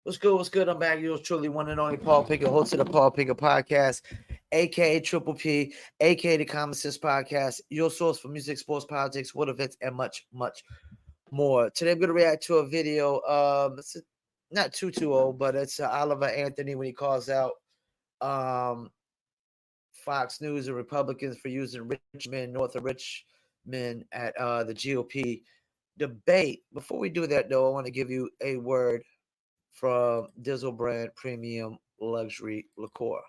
What's good? What's good? I'm back. Yours truly, one and only Paul Pickett, host of the Paul Pickett Podcast, aka Triple P, aka the Common Sense Podcast, your source for music, sports, politics, world events, and much, much more. Today, I'm going to react to a video. It's not too old, but it's Oliver Anthony when he calls out Fox News and Republicans for using Richmond, north of Richmond, at the GOP debate. Before we do that, though, I want to give you a word from Dizzle brand premium luxury liqueur.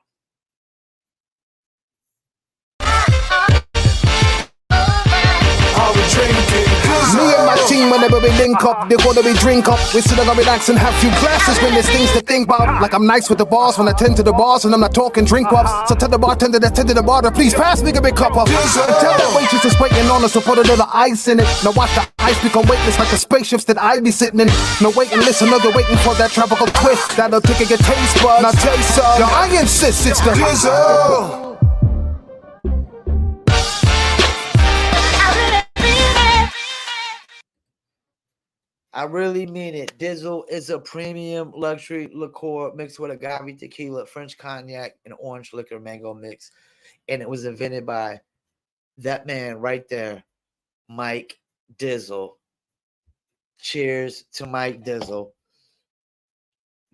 Me and my team, whenever we link up, they wanna be drink up. We sit down and relax and have few glasses when there's things to think about. Like I'm nice with the bars when I tend to the bars and I'm not talking drink ups. So tell the bartender that tended the bar to please pass me a big cup up. Tell that waitress that's waiting on us to put a little ice in it. Now watch the ice become weightless like the spaceships that I be sitting in. Now wait and listen, they're waiting for that tropical twist that'll tickle your taste buds. Now taste some. Now I insist it's the Dizzle. I really mean it. Dizzle is a premium luxury liqueur mixed with agave tequila, French cognac, and orange liquor mango mix. And it was invented by that man right there, Mike Dizzle. Cheers to Mike Dizzle.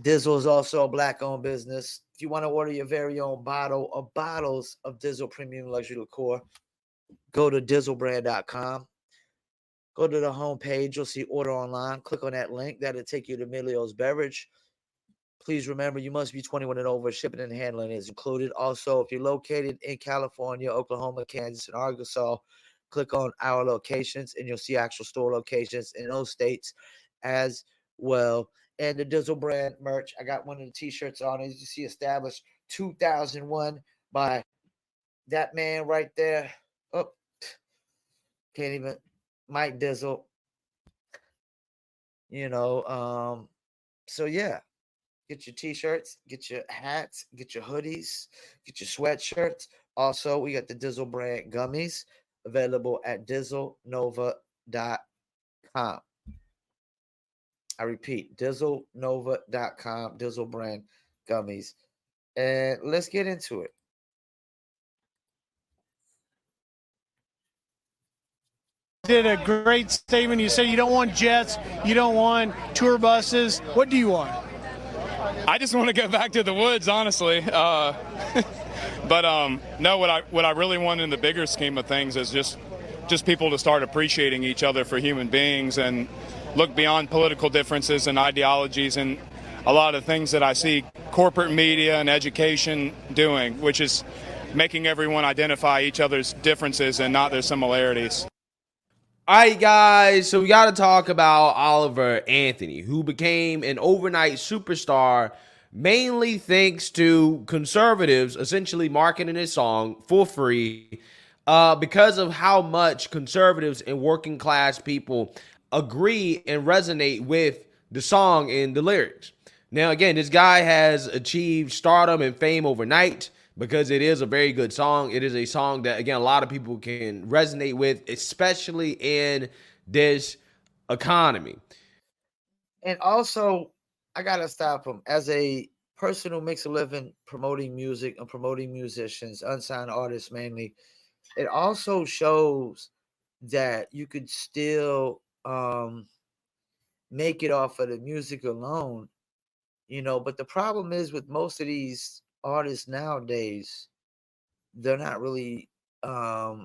Dizzle is also a black-owned business. If you want to order your very own bottle or bottles of Dizzle premium luxury liqueur, go to dizzlebrand.com. Go to the homepage. You'll see order online. Click on that link. That'll take you to Emilio's Beverage. Please remember, you must be 21 and over. Shipping and handling is included. Also, if you're located in California, Oklahoma, Kansas, and Arkansas, click on our locations, and you'll see actual store locations in those states as well. And the Dizzle brand merch, I got one of the T-shirts on. As you see, established 2001 by that man right there. Oh, can't even... Mike Dizzle, so yeah, get your T-shirts, get your hats, get your hoodies, get your sweatshirts. Also, we got the Dizzle brand gummies available at dizzlenova.com. I repeat, dizzlenova.com, Dizzle brand gummies. And let's get into it. Did a great statement. You said you don't want jets, you don't want tour buses. What do you want? I just want to go back to the woods, honestly. No, what I really want in the bigger scheme of things is just people to start appreciating each other for human beings and look beyond political differences and ideologies and a lot of things that I see corporate media and education doing, which is making everyone identify each other's differences and not their similarities. All right, guys, so we got to talk about Oliver Anthony, who became an overnight superstar mainly thanks to conservatives essentially marketing his song for free because of how much conservatives and working class people agree and resonate with the song and the lyrics. Now, again, this guy has achieved stardom and fame overnight because it is a very good song. It is a song that, again, a lot of people can resonate with, especially in this economy. And also, I got to stop him. As a person who makes a living promoting music and promoting musicians, unsigned artists mainly, it also shows that you could still make it off of the music alone, But the problem is with most of these artists nowadays, they're not really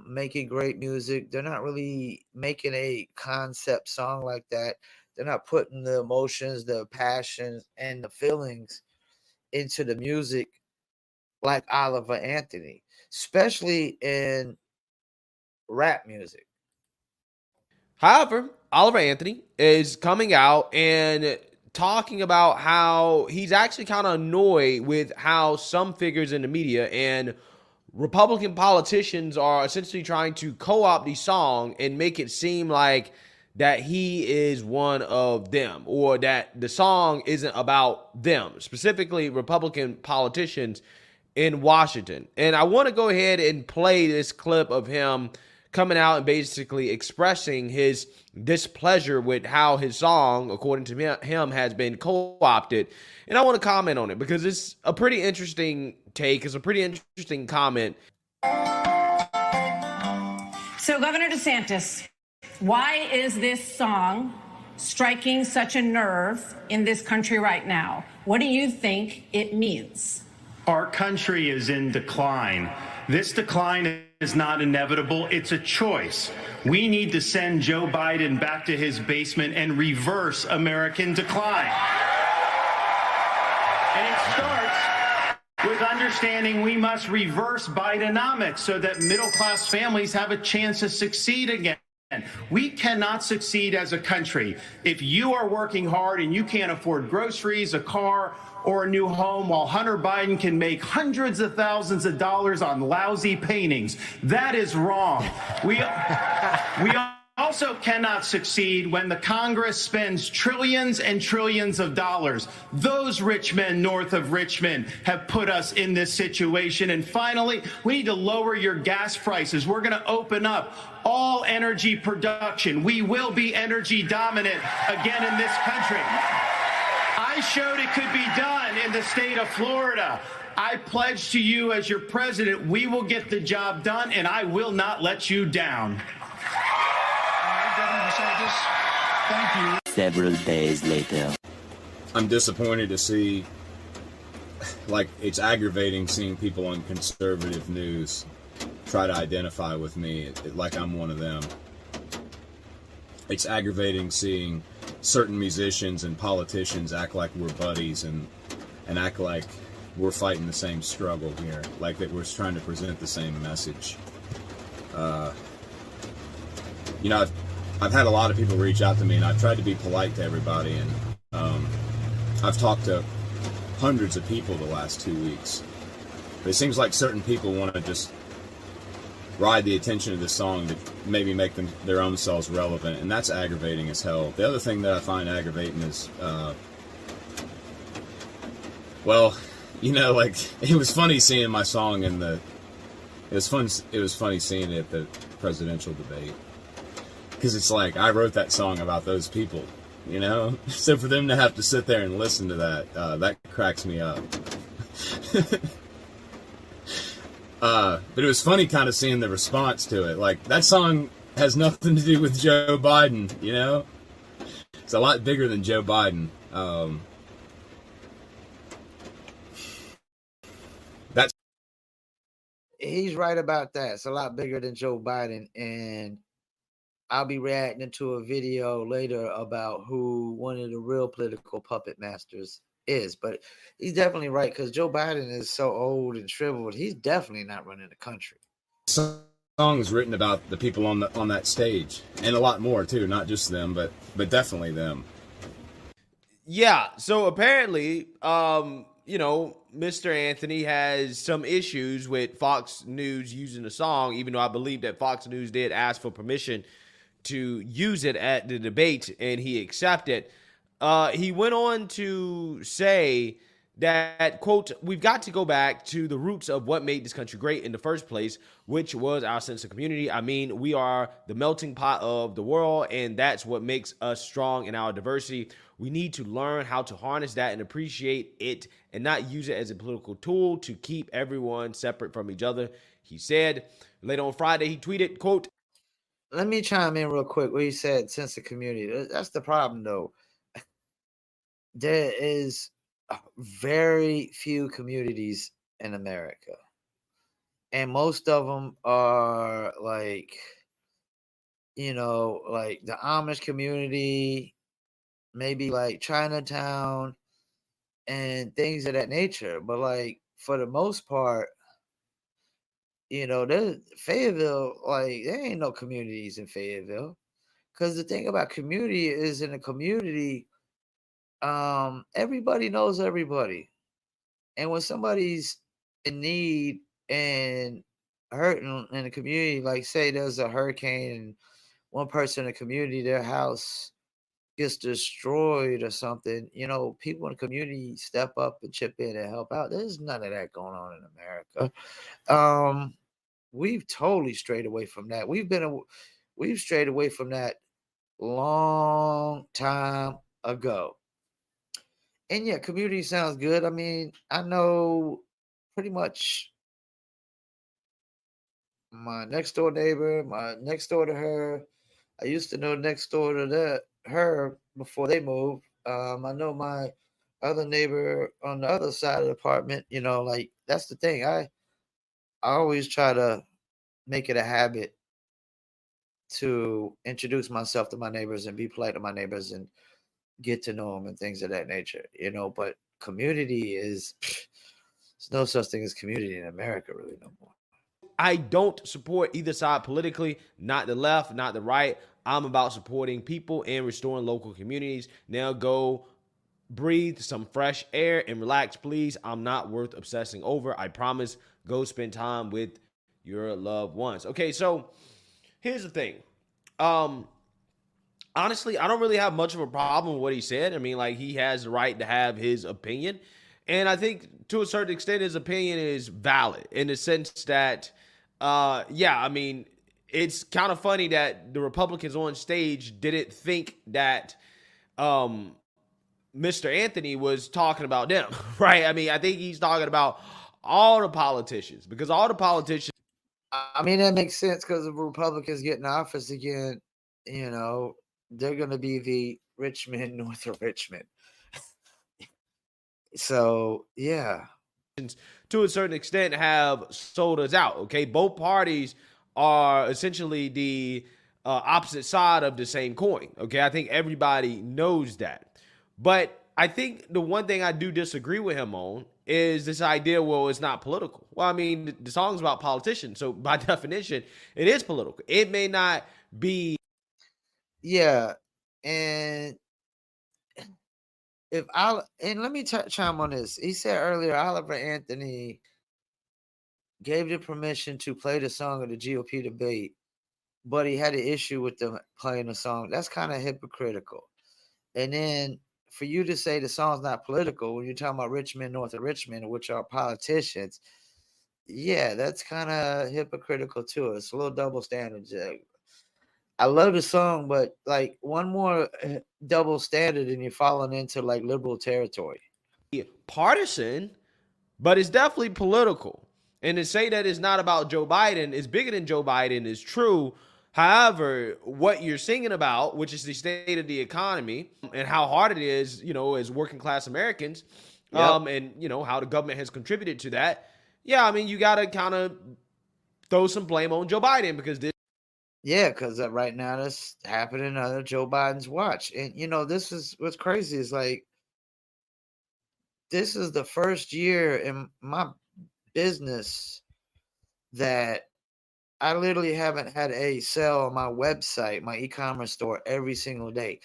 making great music. They're not really making a concept song like that. They're not putting the emotions, the passions, and the feelings into the music like Oliver Anthony, especially in rap music. However, Oliver Anthony is coming out and talking about how he's actually kind of annoyed with how some figures in the media and Republican politicians are essentially trying to co-opt the song and make it seem like that he is one of them or that the song isn't about them, specifically Republican politicians in Washington. And I want to go ahead and play this clip of him coming out and basically expressing his displeasure with how his song, according to him, has been co-opted. And I want to comment on it because it's a pretty interesting take. It's a pretty interesting comment. So, Governor DeSantis, why is this song striking such a nerve in this country right now? What do you think it means? Our country is in decline. This decline is not inevitable. It's a choice. We need to send Joe Biden back to his basement and reverse American decline. And it starts with understanding we must reverse Bidenomics so that middle-class families have a chance to succeed again. We cannot succeed as a country if you are working hard and you can't afford groceries, a car, or a new home while Hunter Biden can make hundreds of thousands of dollars on lousy paintings. That is wrong. We also cannot succeed when the Congress spends trillions and trillions of dollars. Those rich men north of Richmond have put us in this situation. And finally, we need to lower your gas prices. We're going to open up all energy production. We will be energy dominant again in this country. I showed it could be done in the state of Florida. I pledge to you as your president, we will get the job done, and I will not let you down. Governor DeSantis, thank you. Several days later. I'm disappointed to see, like, it's aggravating seeing people on conservative news try to identify with me like I'm one of them. It's aggravating seeing certain musicians and politicians act like we're buddies and act like we're fighting the same struggle here, like that we're trying to present the same message. You know, I've had a lot of people reach out to me, and I've tried to be polite to everybody, and I've talked to hundreds of people the last 2 weeks. But it seems like certain people want to just ride the attention of this song to maybe make them their own selves relevant, and that's aggravating as hell. The other thing that I find aggravating is, well, you know, like, it was funny seeing my song in the, it was funny seeing it at the presidential debate, because it's like, I wrote that song about those people, you know? So for them to have to sit there and listen to that, that cracks me up. But it was funny kind of seeing the response to it. Like, that song has nothing to do with Joe Biden, you know? It's a lot bigger than Joe Biden. He's right about that. It's a lot bigger than Joe Biden. And I'll be reacting to a video later about who one of the real political puppet masters is. But he's definitely right, because Joe Biden is so old and shriveled. He's definitely not running the country. Songs written about the people on that stage, and a lot more too, not just them, but definitely them. Yeah, so apparently, you know, Mr. Anthony has some issues with Fox News using the song, even though I believe that Fox News did ask for permission to use it at the debate, and he accepted. He went on to say that, quote, "We've got to go back to the roots of what made this country great in the first place, which was our sense of community. I mean, we are the melting pot of the world, and that's what makes us strong in our diversity. We need to learn how to harness that and appreciate it and not use it as a political tool to keep everyone separate from each other," he said. Later on Friday, he tweeted, quote, Let me chime in real quick where he said sense of community. That's the problem, though. There is very few communities in America, and most of them are like, you know, like the Amish community, maybe like Chinatown and things of that nature. But like, for the most part, you know, there's Fayetteville, like, there ain't no communities in Fayetteville, because the thing about community is, in a community, everybody knows everybody. And when somebody's in need and hurting in the community, like say there's a hurricane and one person in the community, their house gets destroyed or something, you know, people in the community step up and chip in and help out. There's none of that going on in America. we've totally strayed away from that. We've strayed away from that long time ago. And yeah, community sounds good. I mean, I know pretty much my next door neighbor, my next door to her. I used to know next door to her before they moved. I know my other neighbor on the other side of the apartment. Like that's the thing. I always try to make it a habit to introduce myself to my neighbors and be polite to my neighbors and get to know them and things of that nature. But community is there's no such thing as community in America really no more. I don't support either side politically, not the left, not the right. I'm about supporting people and restoring local communities. Now go breathe some fresh air and relax, please. I'm not worth obsessing over. I promise. Go spend time with your loved ones. Okay, so here's the thing. Honestly, I don't really have much of a problem with what he said. I mean, like, he has the right to have his opinion. And I think to a certain extent, his opinion is valid in the sense that, I mean, it's kind of funny that the Republicans on stage didn't think that Mr. Anthony was talking about them, right? I mean, I think he's talking about all the politicians because all the politicians. I mean, that makes sense because if Republicans get in office again, they're going to be the Richmond, north of Richmond. So, yeah. To a certain extent, have sold us out, okay? Both parties are essentially the opposite side of the same coin, okay? I think everybody knows that. But I think the one thing I do disagree with him on is this idea, well, it's not political. Well, I mean, the song's about politicians, so by definition, it is political. It may not be. Yeah, and let me chime on this. He said earlier, Oliver Anthony gave the permission to play the song of the GOP debate, but he had an issue with them playing the song. That's kind of hypocritical. And then for you to say the song's not political when you're talking about Richmond, north of Richmond, which are politicians, yeah, that's kind of hypocritical too. It's a little double standard. I love the song, but like one more double standard and you're falling into like liberal territory. Partisan, but it's definitely political. And to say that it's not about Joe Biden is bigger than Joe Biden is true. However, what you're singing about, which is the state of the economy and how hard it is, as working class Americans, and, how the government has contributed to that. Yeah, I mean, you got to kind of throw some blame on Joe Biden because this. Yeah, because right now that's happening under Joe Biden's watch. And, this is what's crazy is like, this is the first year in my business that I literally haven't had a sale on my website, my e-commerce store every single day.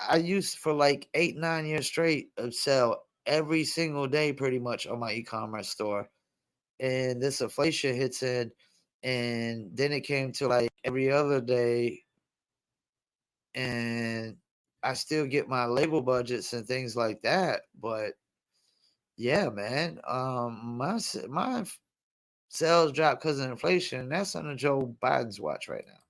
I used for like 8-9 years straight of sell every single day pretty much on my e-commerce store. And this inflation hits in. And then it came to like every other day, and I still get my label budgets and things like that. But yeah, man, my sales dropped because of inflation. And that's under Joe Biden's watch right now.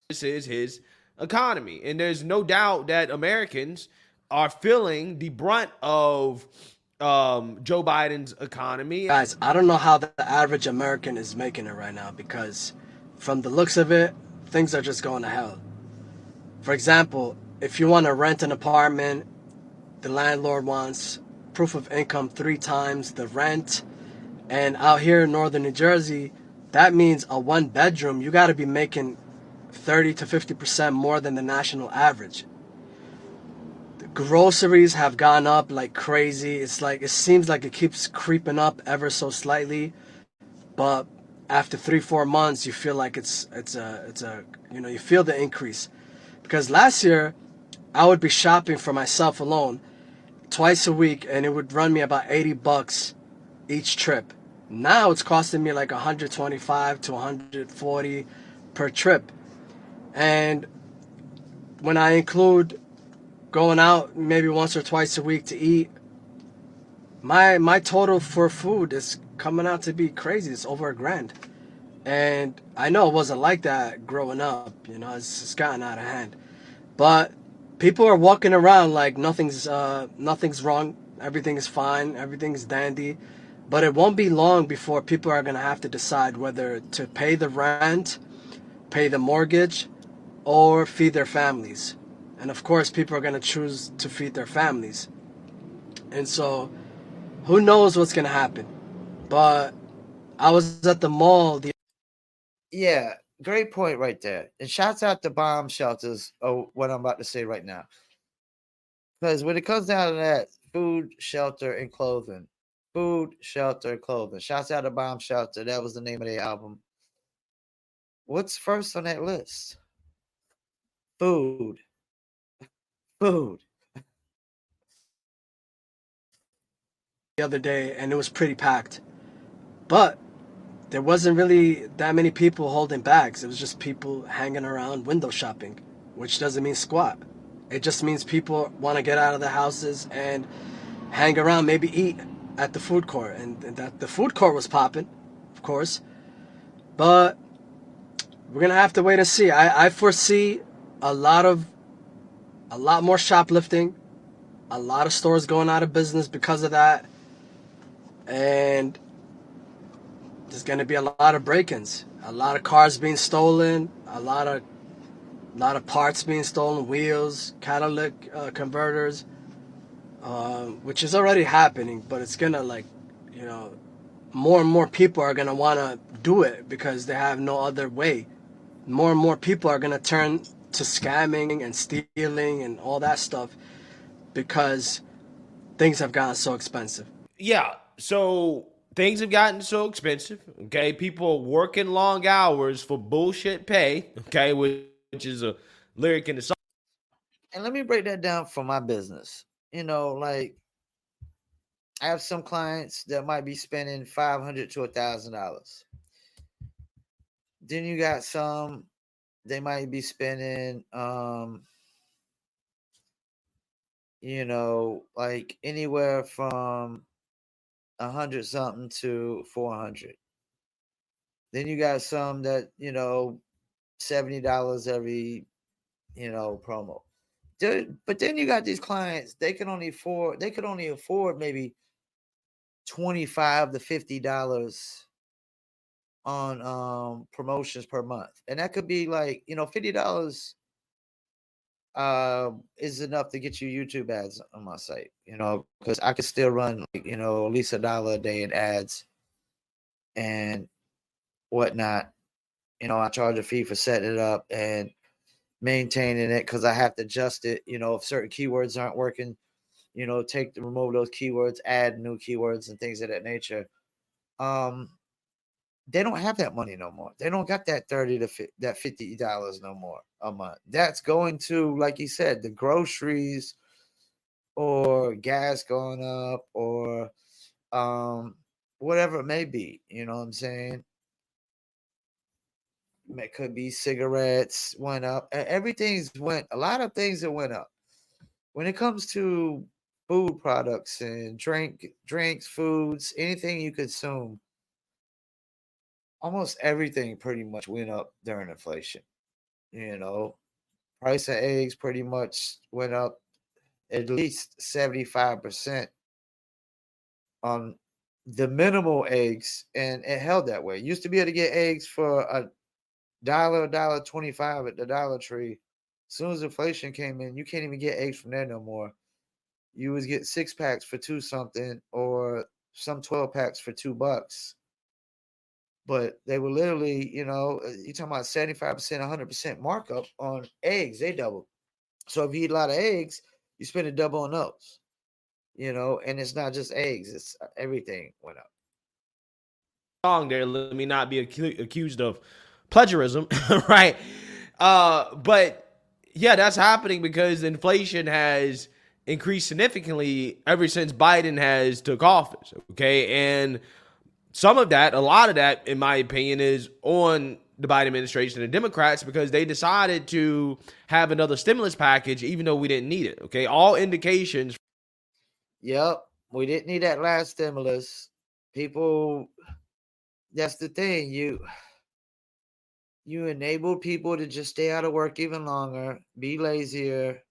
This is his economy, and there's no doubt that Americans are feeling the brunt of Joe Biden's economy. Guys, I don't know how the average American is making it right now because from the looks of it, things are just going to hell. For example, if you want to rent an apartment, the landlord wants proof of income 3 times the rent. And out here in northern New Jersey, that means a 1-bedroom, you got to be making 30 to 50% more than the national average. Groceries have gone up like crazy. It's like, it seems like it keeps creeping up ever so slightly, but after 3-4 months, you feel like it's a you feel the increase. Because last year, I would be shopping for myself alone twice a week, and it would run me about $80 each trip. Now it's costing me like $125 to $140 per trip, and when I include going out maybe once or twice a week to eat, my total for food is coming out to be crazy. It's over $1,000. And I know it wasn't like that growing up. You know, it's gotten out of hand. But people are walking around like nothing's wrong. Everything is fine. Everything's dandy. But it won't be long before people are gonna have to decide whether to pay the rent, pay the mortgage, or feed their families. And of course, people are gonna choose to feed their families. And so, who knows what's gonna happen? But I was at the mall Yeah, great point right there. And shouts out to bomb shelters. Oh, what I'm about to say right now. Because when it comes down to that, food, shelter, and clothing. Food, shelter, clothing. Shouts out to Bomb Shelter. That was the name of their album. What's first on that list? Food. Food. the other day, and it was pretty packed. But there wasn't really that many people holding bags. It was just people hanging around window shopping, which doesn't mean squat. It just means people want to get out of their houses and hang around, maybe eat at the food court. And that the food court was popping, of course. But we're gonna have to wait and see. I foresee a lot more shoplifting, a lot of stores going out of business because of that, and there's gonna be a lot of break-ins, a lot of cars being stolen, a lot of parts being stolen, wheels, catalytic converters, which is already happening. But it's gonna more and more people are gonna want to do it because they have no other way. More and more people are gonna turn to scamming and stealing and all that stuff because things have gotten so expensive. Yeah, so things have gotten so expensive. Okay, people working long hours for bullshit pay. Okay, which is a lyric in the song. And let me break that down for my business. Like I have some clients that might be spending $500 to $1,000. Then you got some they might be spending like anywhere from 100 something to 400. Then you got some that $70 every promo. But then you got these clients, they could only afford maybe $25 to $50 on promotions per month. And that could be like, $50 is enough to get you YouTube ads on my site, because I could still run like, at least $1 a day in ads and whatnot. I charge a fee for setting it up and maintaining it because I have to adjust it. If certain keywords aren't working, remove those keywords, add new keywords and things of that nature. They don't have that money no more. They don't got that $50 no more a month. That's going to, like you said, the groceries or gas going up or whatever it may be. You know what I'm saying? It could be cigarettes went up. A lot of things that went up. When it comes to food products and drinks, foods, anything you consume, almost everything pretty much went up during inflation. Price of eggs pretty much went up at least 75% on the minimal eggs, and it held that way. Used to be able to get eggs for $1.25 at the Dollar Tree. As soon as inflation came in, you can't even get eggs from there no more. You was get 6 packs for two something, or some 12 packs for $2. But they were literally, you're talking about 75%, 100% markup on eggs. They doubled. So if you eat a lot of eggs, you spend a double on those. And it's not just eggs; it's everything went up. Song there. Let me not be accused of plagiarism, right? But yeah, that's happening because inflation has increased significantly ever since Biden has took office. Okay, and some of that, a lot of that, in my opinion, is on the Biden administration and the Democrats because they decided to have another stimulus package even though we didn't need it. Okay, all indications. Yep, we didn't need that last stimulus. People, that's the thing. You enable people to just stay out of work even longer, be lazier,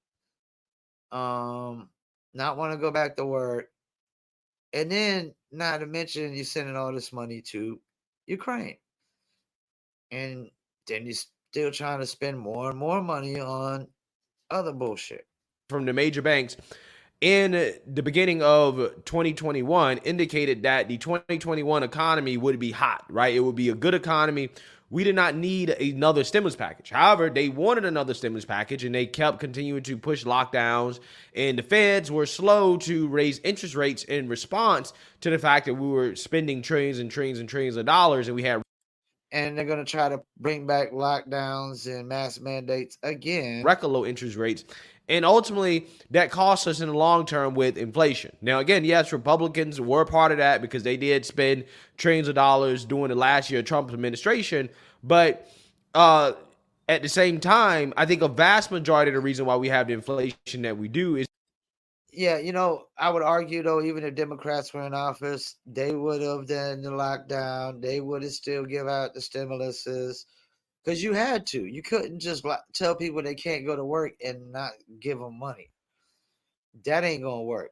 not want to go back to work. And then, not to mention, you're sending all this money to Ukraine. And then you're still trying to spend more and more money on other bullshit. From the major banks in the beginning of 2021 indicated that the 2021 economy would be hot, right? It would be a good economy. We did not need another stimulus package. However, they wanted another stimulus package and they kept continuing to push lockdowns, and the feds were slow to raise interest rates in response to the fact that we were spending trillions and trillions and trillions of dollars, and we had and they're going to try to bring back lockdowns and mass mandates again. Record low interest rates. And ultimately, that costs us in the long term with inflation. Now, again, yes, Republicans were part of that because they did spend trillions of dollars during the last year of Trump's administration. But at the same time, I think a vast majority of the reason why we have the inflation that we do is. Yeah, I would argue, though, even if Democrats were in office, they would have done the lockdown. They would have still give out the stimuluses. Because you had to. You couldn't just tell people they can't go to work and not give them money. That ain't going to work.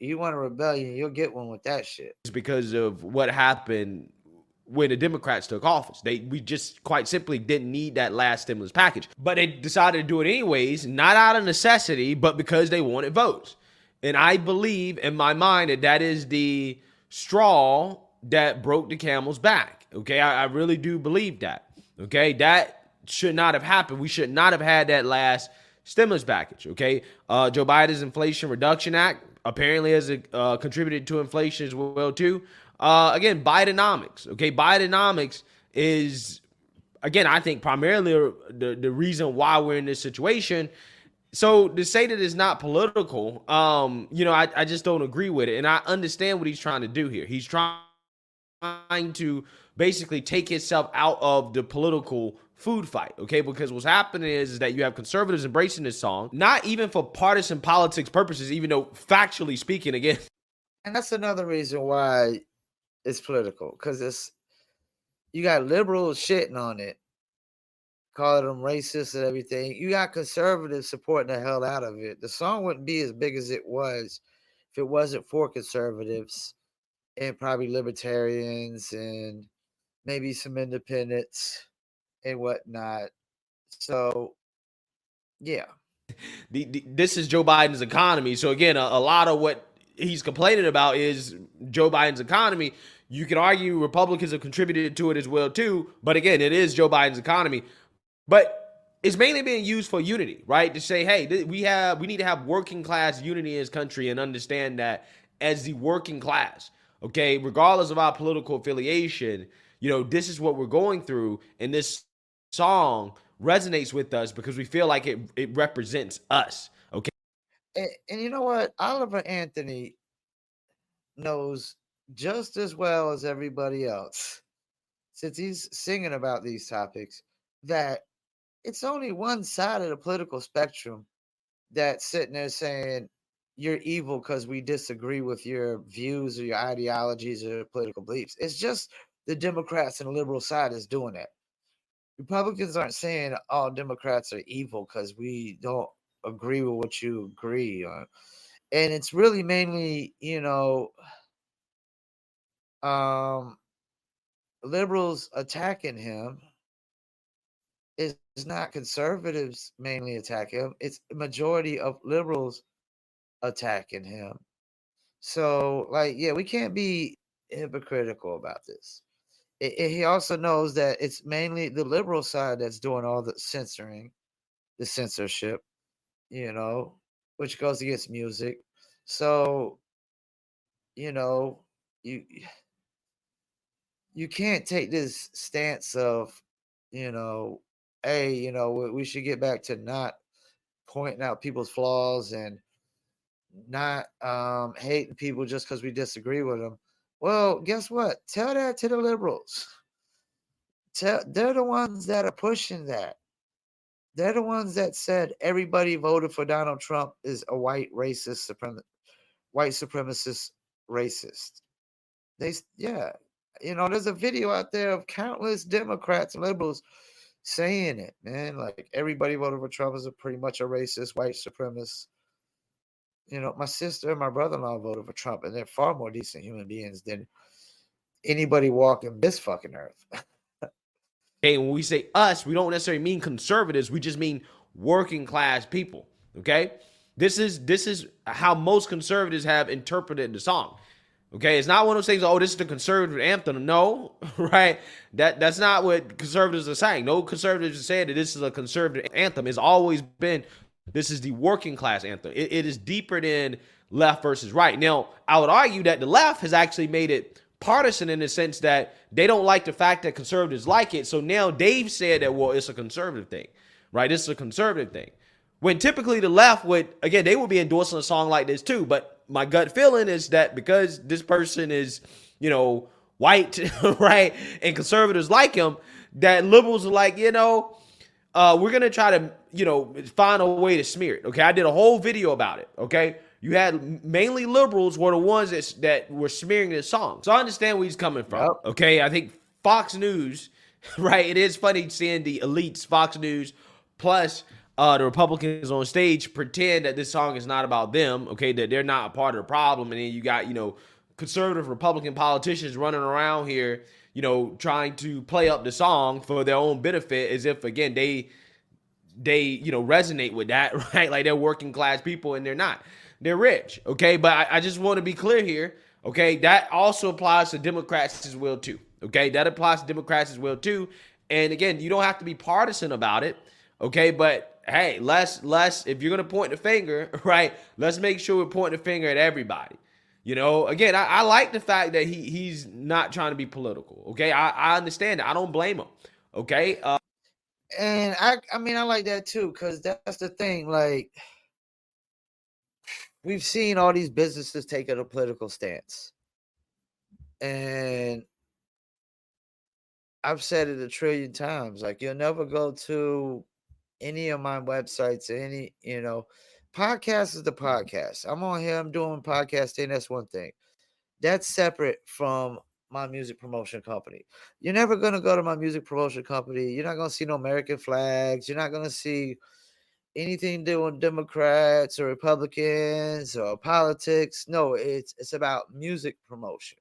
You want a rebellion, you'll get one with that shit. It's because of what happened when the Democrats took office. We just quite simply didn't need that last stimulus package. But they decided to do it anyways, not out of necessity, but because they wanted votes. And I believe in my mind that is the straw that broke the camel's back. Okay, I really do believe that. Okay, that should not have happened. We should not have had that last stimulus package. Okay, Joe Biden's Inflation Reduction Act apparently has contributed to inflation as well too. Again, Bidenomics. Okay, Bidenomics is, again, I think primarily the reason why we're in this situation. So to say that it's not political, I just don't agree with it. And I understand what he's trying to do here. He's trying to basically take himself out of the political food fight, okay? Because what's happening is that you have conservatives embracing this song, not even for partisan politics purposes, even though factually speaking, again. And that's another reason why it's political, because you got liberals shitting on it, calling them racist and everything. You got conservatives supporting the hell out of it. The song wouldn't be as big as it was if it wasn't for conservatives and probably libertarians and maybe some independents and whatnot. So, yeah. This is Joe Biden's economy. So, again, a lot of what he's complaining about is Joe Biden's economy. You can argue Republicans have contributed to it as well, too. But, again, it is Joe Biden's economy. But it's mainly being used for unity, right? To say, hey, we need to have working class unity in this country and understand that as the working class, okay, regardless of our political affiliation, this is what we're going through, and this song resonates with us because we feel like it represents us, okay? And you know what? Oliver Anthony knows just as well as everybody else, since he's singing about these topics, that it's only one side of the political spectrum that's sitting there saying you're evil because we disagree with your views or your ideologies or political beliefs. It's just the Democrats and the liberal side is doing that. Republicans aren't saying all Democrats are evil because we don't agree with what you agree on. And it's really mainly, liberals attacking him. It's not conservatives mainly attack him. It's a majority of liberals attacking him. So, we can't be hypocritical about this. He also knows that it's mainly the liberal side that's doing all the censorship, which goes against music. So, you can't take this stance of, hey, we should get back to not pointing out people's flaws and not hating people just because we disagree with them. Well, guess what? Tell that to the liberals. They're the ones that are pushing that. They're the ones that said everybody voted for Donald Trump is a white supremacist racist. There's a video out there of countless Democrats and liberals saying it, man. Like everybody voted for Trump is pretty much a racist, white supremacist. You know, my sister and my brother-in-law voted for Trump, and they're far more decent human beings than anybody walking this fucking earth. Okay, when we say us, we don't necessarily mean conservatives. We just mean working class people. Okay, this is how most conservatives have interpreted the song. Okay, it's not one of those things. Oh, this is the conservative anthem. No, right? That's not what conservatives are saying. No conservatives are saying that this is a conservative anthem. It's always been this is the working class anthem. It is deeper than left versus right. Now, I would argue that the left has actually made it partisan in the sense that they don't like the fact that conservatives like it. So now they've said that, well, it's a conservative thing, right? This is a conservative thing. When typically the left would, again, they would be endorsing a song like this too. But my gut feeling is that because this person is, you know, white, right, and conservatives like him, that liberals are like, you know, we're going to try to, you know, find a way to smear it. Okay, I did a whole video about it. Okay, you had mainly liberals were the ones that were smearing this song. So I understand where he's coming from. Yep. Okay, I think Fox News, right? It is funny seeing the elites, Fox News, plus the Republicans on stage pretend that this song is not about them. Okay, that they're not a part of the problem, and then you got, you know, conservative Republican politicians running around here, you know, trying to play up the song for their own benefit, as if again they you know resonate with that, right? Like they're working class people, and they're not. They're rich, okay? But I just want to be clear here, okay? That also applies to Democrats as well too, okay? That applies to Democrats as well too. And again, you don't have to be partisan about it, okay? But hey, let's if you're gonna point the finger, right? Let's make sure we're pointing the finger at everybody. You know, again, I like the fact that he's not trying to be political, okay? I understand that. I don't blame him, okay? And I mean, I like that too, because that's the thing. Like, we've seen all these businesses take a political stance. And I've said it a trillion times. Like, you'll never go to any of my websites, any, you know, podcast is the podcast. I'm on here, I'm doing podcasting. That's one thing. That's separate from my music promotion company. You're never going to go to my music promotion company. You're not going to see no American flags. You're not going to see anything to do with Democrats or Republicans or politics. No, it's about music promotion,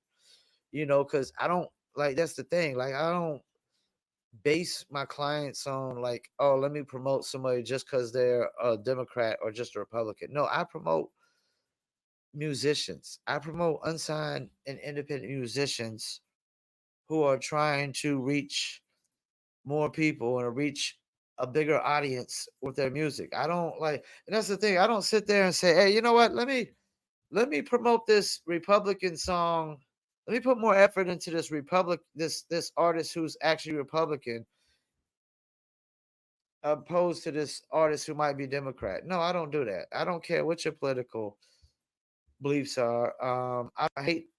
you know, because I don't like, that's the thing. Like, I don't base my clients on like, oh, let me promote somebody just because they're a Democrat or just a Republican. No, I promote musicians. I promote unsigned and independent musicians who are trying to reach more people and reach a bigger audience with their music. I don't like, and that's the thing. I don't sit there and say, hey, you know what? Let me promote this Republican song. Let me put more effort into this this artist who's actually Republican, opposed to this artist who might be Democrat. No, I don't do that. I don't care what your political beliefs are. I hate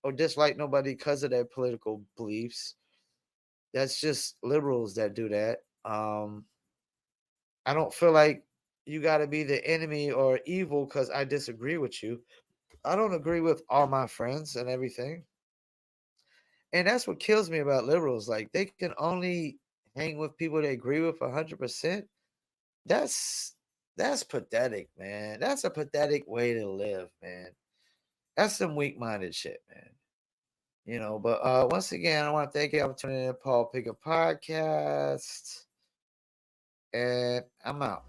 or dislike nobody because of their political beliefs. That's just liberals that do that. I don't feel like you got to be the enemy or evil because I disagree with you. I don't agree with all my friends and everything. And that's what kills me about liberals. Like, they can only hang with people they agree with 100%. That's pathetic, man. That's a pathetic way to live, man. That's some weak-minded shit, man. You know, but once again, I want to thank you for tuning in to Paul Pickett Podcast. And I'm out.